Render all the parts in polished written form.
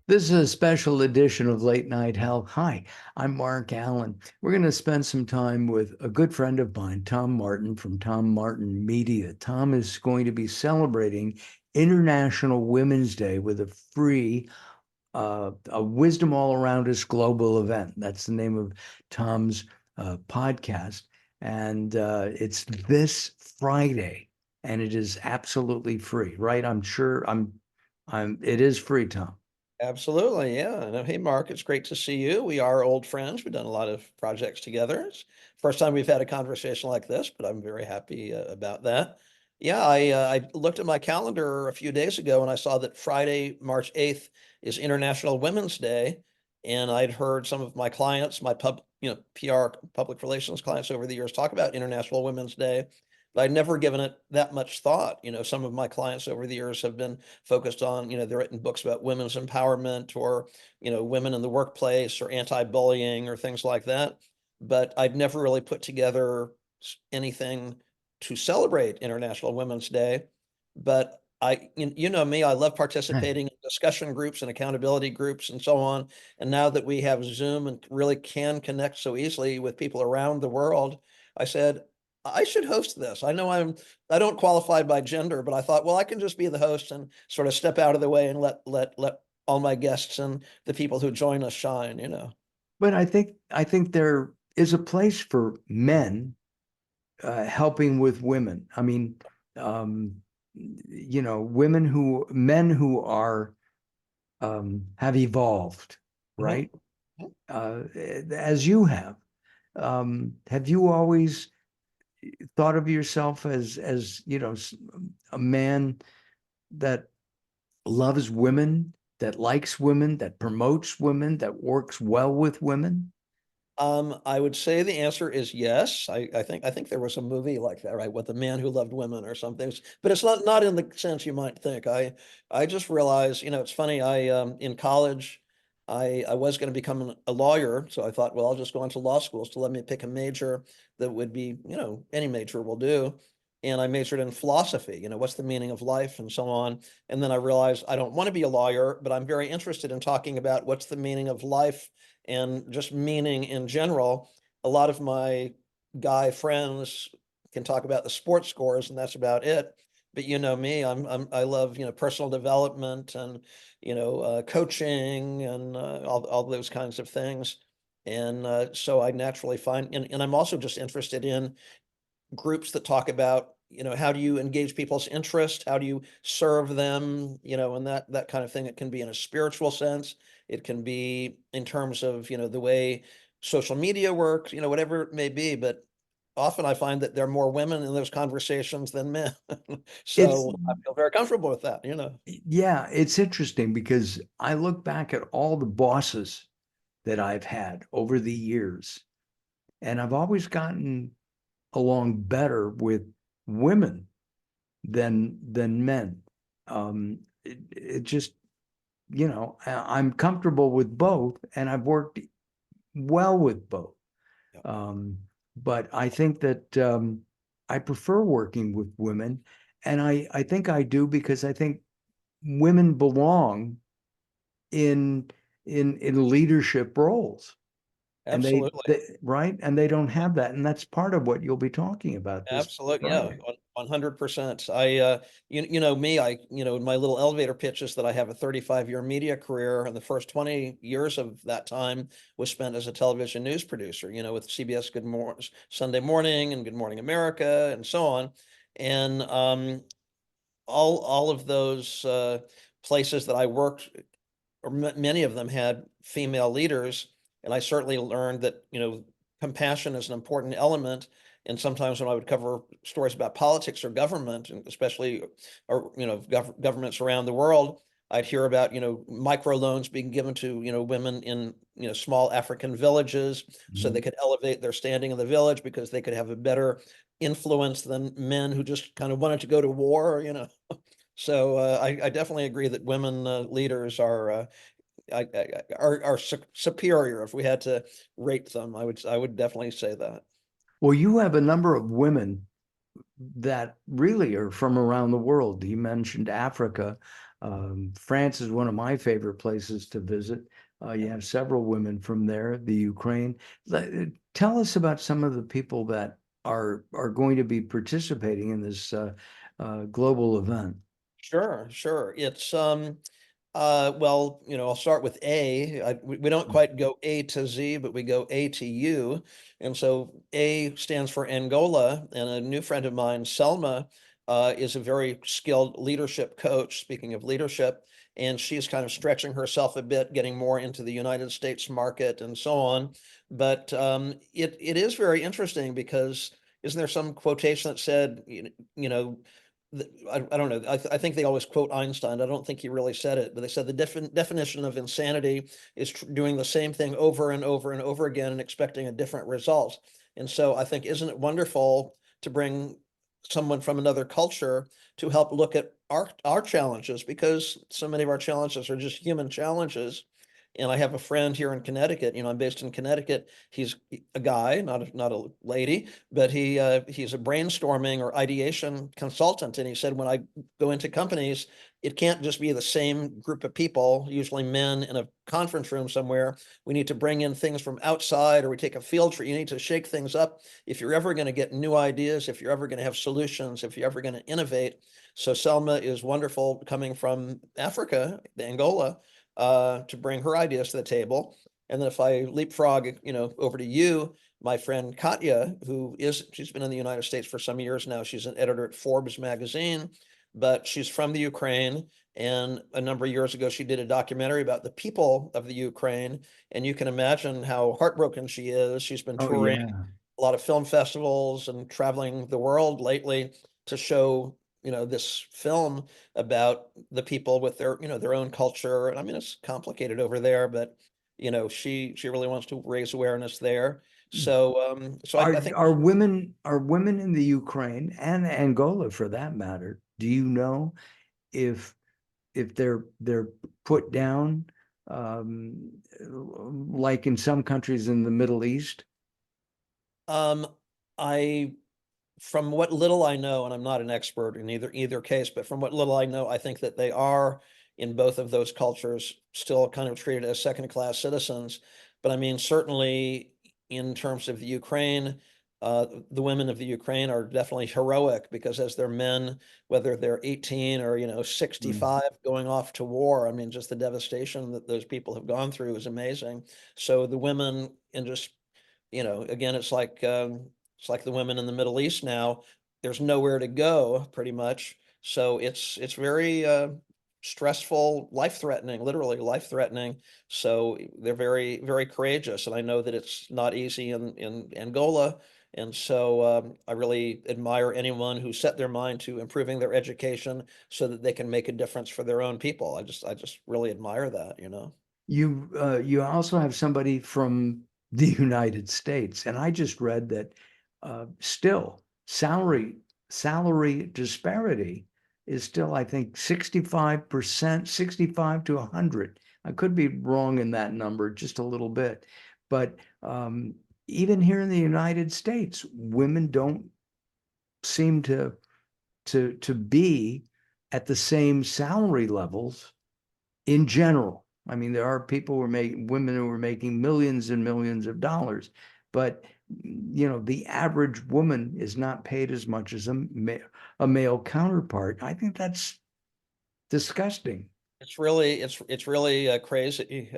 This is a special edition of Late Night Hell. Hi, I'm Mark Alyn. We're going to spend some time with a good friend of mine, Tom Martin from Tom Martin Media. Tom is going to be celebrating International Women's Day with a free a Wisdom All Around Us global event. That's the name of Tom's podcast. And it's this Friday, and it is absolutely free, right? I'm sure it is free, Tom. Absolutely, yeah. And, hey, Mark, it's great to see you. We are old friends. We've done a lot of projects together. It's first time we've had a conversation like this, but I'm very happy about that. Yeah, I looked at my calendar a few days ago and I saw that Friday, March 8th is International Women's Day. And I'd heard some of my clients, my PR public relations clients over the years talk about International Women's Day. But I'd never given it that much thought. Some of my clients over the years have been focused on, they've written books about women's empowerment or, women in the workplace or anti-bullying or things like that. But I'd never really put together anything to celebrate International Women's Day. But you know me, I love participating in discussion groups and accountability groups and so on. And now that we have Zoom and really can connect so easily with people around the world, I said, I should host this. I don't qualify by gender, but I thought, well, I can just be the host and sort of step out of the way and let all my guests and the people who join us shine. But I think there is a place for men helping with women. I mean, um, men who are have evolved, Mhm. right? As you have. Have you always thought of yourself as a man that loves women, that likes women, that promotes women, that works well with women? I would say the answer is yes. I think there was a movie like that, right? With the man who loved women or something. But it's not in the sense you might think. I just realized, it's funny. I in college, I was going to become a lawyer, so I thought, well, I'll just go into law schools to let me pick a major that would be, any major will do. And I majored in philosophy, what's the meaning of life and so on. And then I realized I don't want to be a lawyer, but I'm very interested in talking about what's the meaning of life and just meaning in general. A lot of my guy friends can talk about the sports scores, and that's about it. But you know me, I love personal development and coaching and all those kinds of things. And so I naturally find, and I'm also just interested in groups that talk about how do you engage people's interest, how do you serve them, and that kind of thing. It can be in a spiritual sense, it can be in terms of the way social media works, whatever it may be. But often I find that there are more women in those conversations than men. It's So I feel very comfortable with that. Yeah, it's interesting because I look back at all the bosses that I've had over the years, and I've always gotten along better with women than men. It just, I'm comfortable with both, and I've worked well with both. Yeah, Um, but I think that I prefer working with women, and I think I do because I think women belong in in leadership roles, and absolutely. right, and they don't have that, and that's part of what you'll be talking about this Absolutely, yeah, Friday. 100%. You know me, in my little elevator pitches that I have a 35-year media career, and the first 20 years of that time was spent as a television news producer, with CBS Good Morning Sunday Morning and Good Morning America and so on. And all of those places that I worked, or many of them had female leaders, and I certainly learned that compassion is an important element. And sometimes when I would cover stories about politics or government, and especially or governments around the world, I'd hear about microloans being given to women in small African villages so they Mhm. could elevate their standing in the village because they could have a better influence than men who just kind of wanted to go to war. So I definitely agree that women leaders are superior. If we had to rate them, I would definitely say that. Well, you have a number of women that really are from around the world. You mentioned Africa. France is one of my favorite places to visit. You Yeah. have several women from there, the Ukraine. Tell us about some of the people that are going to be participating in this global event. Sure, sure. It's well, I'll start with A. We don't quite go A to Z, but we go A to U. And so A stands for Angola, and a new friend of mine, Selma, is a very skilled leadership coach, speaking of leadership, and she's kind of stretching herself a bit, getting more into the United States market and so on. But it is very interesting because isn't there some quotation that said, you know, I don't know. I think they always quote Einstein. I don't think he really said it, but they said the definition of insanity is doing the same thing over and over and over again and expecting a different result. And so I think, isn't it wonderful to bring someone from another culture to help look at our challenges, because so many of our challenges are just human challenges. And I have a friend here in Connecticut. I'm based in Connecticut. He's a guy, not a lady, but he's a brainstorming or ideation consultant. And he said, when I go into companies, it can't just be the same group of people, usually men in a conference room somewhere. We need to bring in things from outside, or we take a field trip. You need to shake things up if you're ever going to get new ideas, if you're ever going to have solutions, if you're ever going to innovate. So Selma is wonderful, coming from Africa, Angola, to bring her ideas to the table. And then if I leapfrog, over to you, my friend Katya, she's been in the United States for some years now. She's an editor at Forbes magazine, but she's from the Ukraine. And a number of years ago, she did a documentary about the people of the Ukraine. And you can imagine how heartbroken she is. She's been Oh touring yeah. a lot of film festivals and traveling the world lately to show, this film about the people with their own culture. And I mean, it's complicated over there, but she really wants to raise awareness there. So I think Are women in the Ukraine and Angola for that matter, do you know if they're put down like in some countries in the Middle East? um I from what little I know, and I'm not an expert in either case, but from what little I know, I think that they are, in both of those cultures, still kind of treated as second-class citizens. But I mean, certainly in terms of the Ukraine, the women of the Ukraine are definitely heroic, because as their men, whether they're 18 or Mm. 65, going off to war, I mean, just the devastation that those people have gone through is amazing. So the women, and just again, it's like the women in the Middle East now. There's nowhere to go, pretty much. So it's very stressful, life-threatening, literally life-threatening. So they're very, very courageous, and I know that it's not easy in Angola. And so I really admire anyone who set their mind to improving their education so that they can make a difference for their own people. I just really admire that. You also have somebody from the United States, and I just read that still salary disparity is still, I think, 65%, 65 to 100. I could be wrong in that number just a little bit, but even here in the United States, women don't seem to be at the same salary levels in general. I mean, there are people who are making women who are making millions and millions of dollars, but the average woman is not paid as much as a male counterpart. I think that's disgusting. It's really crazy,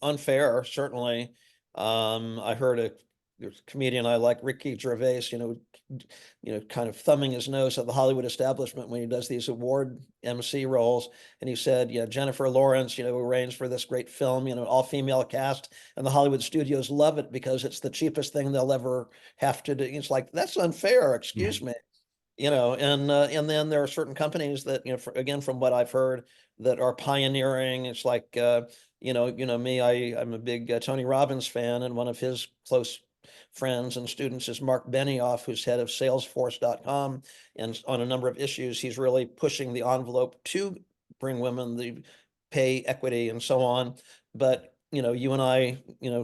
unfair, certainly. I heard there's a comedian I like, Ricky Gervais, kind of thumbing his nose at the Hollywood establishment when he does these award MC roles. And he said, Jennifer Lawrence, arranged for this great film, all female cast, and the Hollywood studios love it because it's the cheapest thing they'll ever have to do. It's like, that's unfair, Yeah. excuse me. And then there are certain companies that, again, from what I've heard, that are pioneering. It's like, me, I'm a big Tony Robbins fan, and one of his close friends and students is Mark Benioff, who's head of Salesforce.com. And on a number of issues, he's really pushing the envelope to bring women the pay equity and so on. But you and I,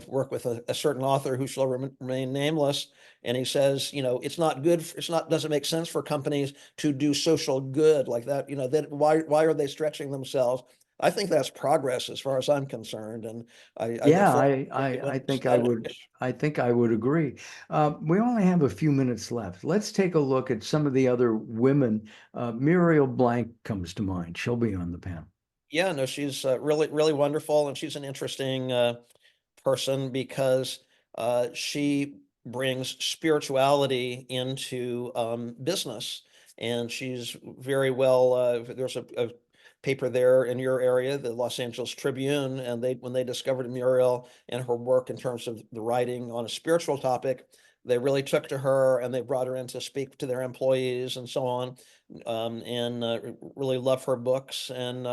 work with a certain author who shall remain nameless. And he says, it's not good, doesn't make sense for companies to do social good like that. That why are they stretching themselves? I think that's progress as far as I'm concerned. And I look Yeah, forward I, to I, women I think I studying. would, I think I would agree. We only have a few minutes left. Let's take a look at some of the other women. Muriel Blank comes to mind. She'll be on the panel. Yeah, no, she's really, really wonderful. And she's an interesting person because she brings spirituality into business. And she's very well, there's a paper there in your area, the Los Angeles Tribune, and when they discovered Muriel and her work in terms of the writing on a spiritual topic, they really took to her and they brought her in to speak to their employees and so on, and really love her books. And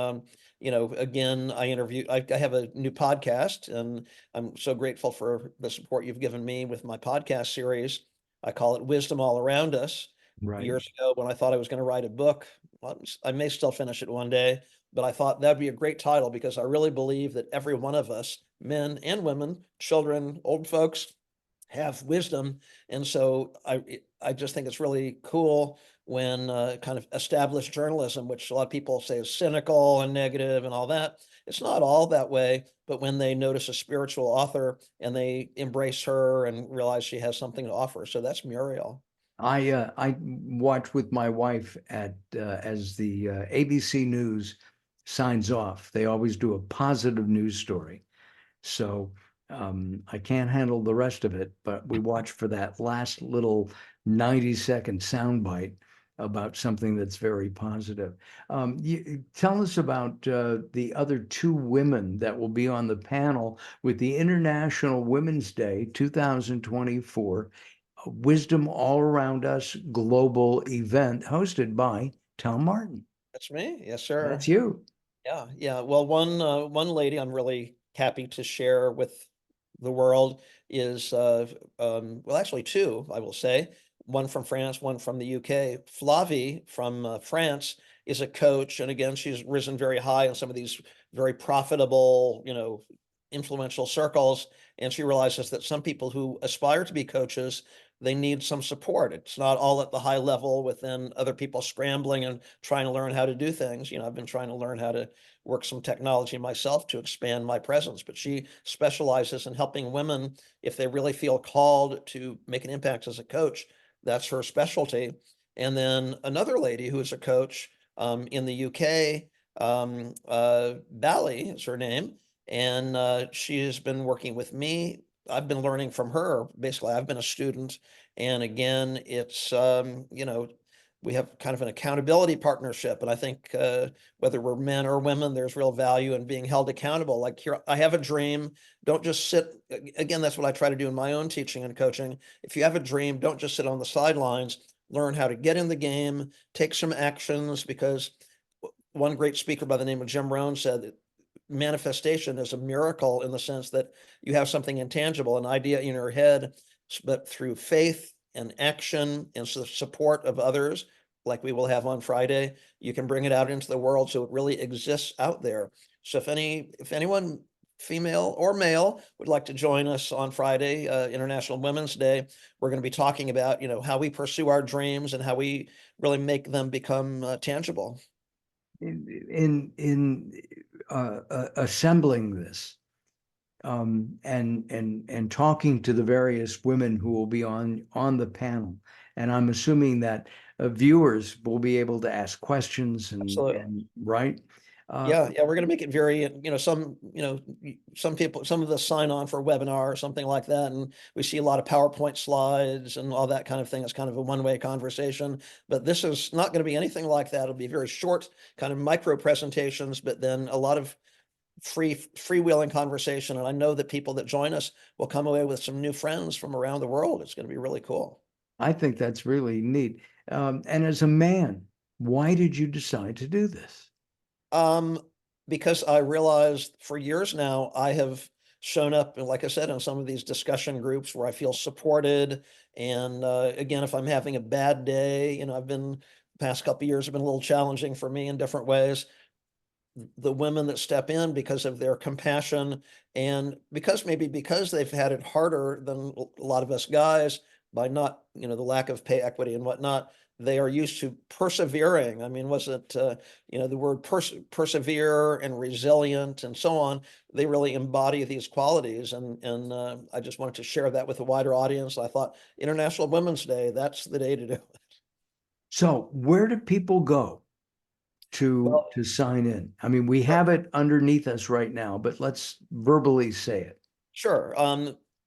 again, I have a new podcast, and I'm so grateful for the support you've given me with my podcast series. I call it Wisdom All Around Us. Right. Years ago, when I thought I was going to write a book, well, I may still finish it one day, but I thought that'd be a great title because I really believe that every one of us, men and women, children, old folks, have wisdom. And so I just think it's really cool when kind of established journalism, which a lot of people say is cynical and negative and all that, it's not all that way. But when they notice a spiritual author and they embrace her and realize she has something to offer. So that's Muriel. I watch with my wife at as the ABC News signs off. They always do a positive news story. So I can't handle the rest of it, but we watch for that last little 90-second soundbite about something that's very positive. Tell us about the other two women that will be on the panel with the International Women's Day 2024 Wisdom All Around Us global event hosted by Tom Martin. That's me. Yes, sir. That's you. Yeah, yeah. Well, one lady I'm really happy to share with the world is well, actually two, I will say. One from France, one from the UK. Flavie from France is a coach, and again, she's risen very high in some of these very profitable, influential circles. And she realizes that some people who aspire to be coaches, they need some support. It's not all at the high level within other people scrambling and trying to learn how to do things. I've been trying to learn how to work some technology myself to expand my presence, but she specializes in helping women if they really feel called to make an impact as a coach. That's her specialty. And then another lady who is a coach in the UK, Bally is her name, and she has been working with me. I've been learning from her. Basically, I've been a student, and again, it's we have kind of an accountability partnership, and I think whether we're men or women, there's real value in being held accountable. Like here, I have a dream. Don't just sit. Again, that's what I try to do in my own teaching and coaching. If you have a dream, don't just sit on the sidelines. Learn how to get in the game, take some actions, because one great speaker by the name of Jim Rohn said that manifestation is a miracle in the sense that you have something intangible, an idea in your head, but through faith and action and support of others, like we will have on Friday, you can bring it out into the world so it really exists out there. So if anyone, female or male, would like to join us on Friday, International Women's Day, we're going to be talking about how we pursue our dreams and how we really make them become tangible. In assembling this and talking to the various women who will be on the panel, and I'm assuming that viewers will be able to ask questions Absolutely. and right. Yeah, yeah, we're gonna make it very, some people, some of us sign on for a webinar or something like that, and we see a lot of PowerPoint slides and all that kind of thing. It's kind of a one-way conversation, but this is not gonna be anything like that. It'll be very short, kind of micro presentations, but then a lot of freewheeling conversation. And I know that people that join us will come away with some new friends from around the world. It's gonna be really cool. I think that's really neat. And as a man, why did you decide to do this? Um, because I realized for years now, I have shown up, and like I said, in some of these discussion groups where I feel supported. And again, if I'm having a bad day, I've been past couple of years have been a little challenging for me in different ways. the women that step in because of their compassion and because they've had it harder than a lot of us guys by not, the lack of pay equity and whatnot. They are used to persevering. I mean, was it, the word persevere and resilient and so on? They really embody these qualities. And I just wanted to share that with a wider audience. I thought International Women's Day, that's the day to do it. So where do people go to Well, sign in? I mean, we sure. have it underneath us right now, but let's verbally say it. Sure.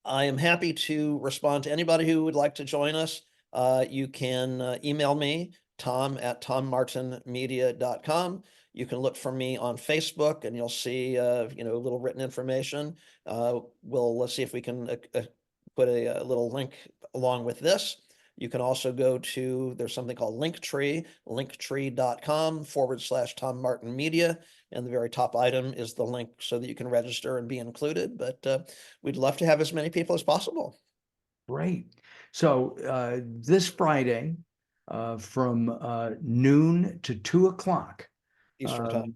I am happy to respond to anybody who would like to join us. You can email me, tom@tommartinmedia.com. You can look for me on Facebook and you'll see, a little written information. Let's see if we can put a little link along with this. You can also go to, there's something called Linktree, linktree.com/Tom Martin Media. And the very top item is the link so that you can register and be included. But we'd love to have as many people as possible. Great. So this Friday from noon to 2 o'clock Eastern time.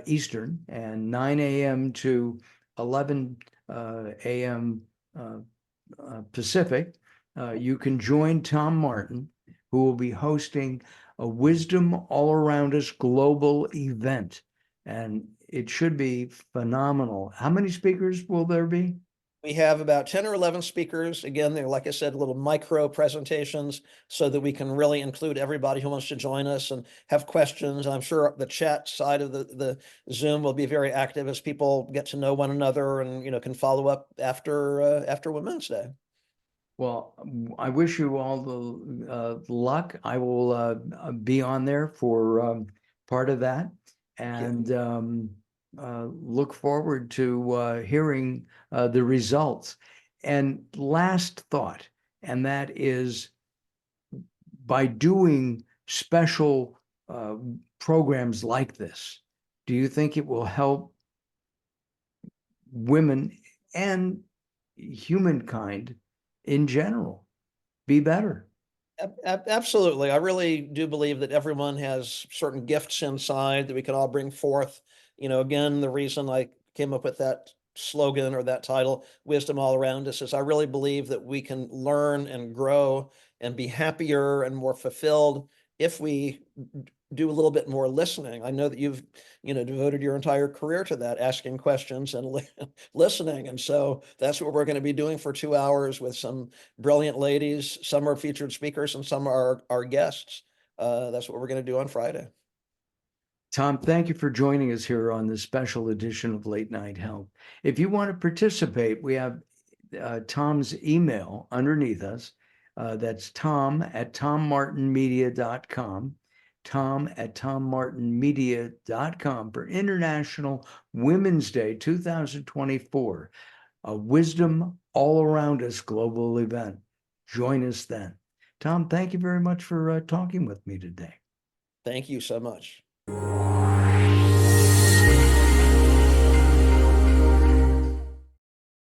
Eastern and 9 a.m. to 11 a.m. Pacific, you can join Tom Martin, who will be hosting a Wisdom All Around Us global event. And it should be phenomenal. How many speakers will there be? We have about 10 or 11 speakers. Again, they're, like I said, little micro presentations so that we can really include everybody who wants to join us and have questions. I'm sure the chat side of the Zoom will be very active as people get to know one another and, can follow up after Women's Day. Well, I wish you all the luck. I will be on there for part of that and look forward to hearing the results. And last thought, and that is by doing special programs like this, do you think it will help women and humankind in general be better? Absolutely. I really do believe that everyone has certain gifts inside that we can all bring forth. Again, the reason I came up with that slogan or that title, Wisdom All Around Us, is I really believe that we can learn and grow and be happier and more fulfilled if we do a little bit more listening. I know that you've, devoted your entire career to that, asking questions and listening. And so that's what we're going to be doing for 2 hours with some brilliant ladies. Some are featured speakers and some are our guests. That's what we're going to do on Friday. Tom, thank you for joining us here on this special edition of Late Night Help. If you want to participate, we have Tom's email underneath us. That's tom@tommartinmedia.com, tom@tommartinmedia.com for International Women's Day 2024, a Wisdom All Around Us global event. Join us then. Tom, thank you very much for talking with me today. Thank you so much.